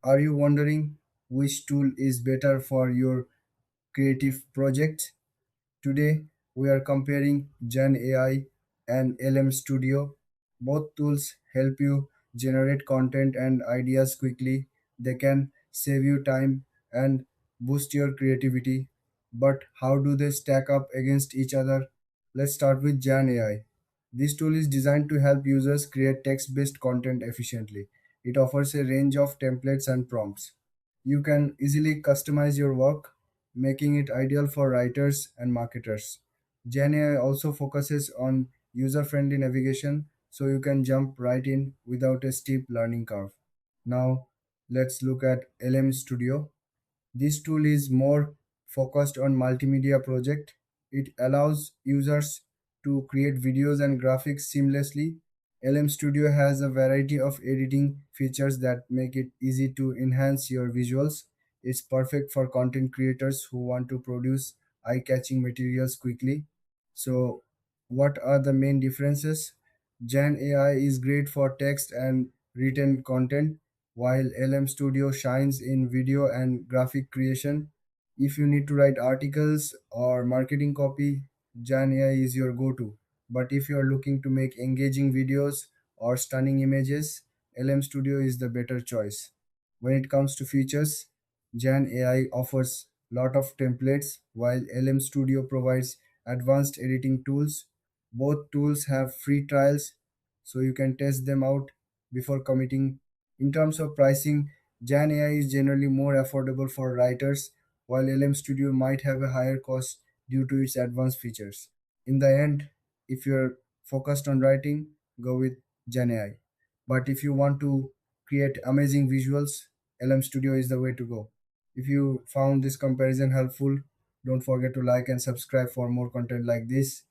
Are you wondering which tool is better for your creative project? Today, we are comparing Gen AI and LM Studio. Both tools help you generate content and ideas quickly. They can save you time and boost your creativity. But how do they stack up against each other? Let's start with Gen AI. This tool is designed to help users create text based content efficiently. It offers a range of templates and prompts. You can easily customize your work, making it ideal for writers and marketers. Gen AI also focuses on user friendly navigation so you can jump right in without a steep learning curve. Now, let's look at LM Studio. This tool is more focused on multimedia project. It allows users to create videos and graphics seamlessly. LM Studio has a variety of editing features that make it easy to enhance your visuals. It's perfect for content creators who want to produce eye-catching materials quickly. So, what are the main differences? Gen AI is great for text and written content, while LM Studio shines in video and graphic creation. If you need to write articles or marketing copy, Gen AI is your go to. But if you are looking to make engaging videos or stunning images, LM Studio is the better choice. When it comes to features, Gen AI offers lot of templates while LM Studio provides advanced editing tools. Both tools have free trials so you can test them out before committing. In terms of pricing, Gen AI is generally more affordable for writers, while LM Studio might have a higher cost due to its advanced features. In the end, if you're focused on writing, go with Gen AI. But if you want to create amazing visuals, LM Studio is the way to go. If you found this comparison helpful, don't forget to like and subscribe for more content like this.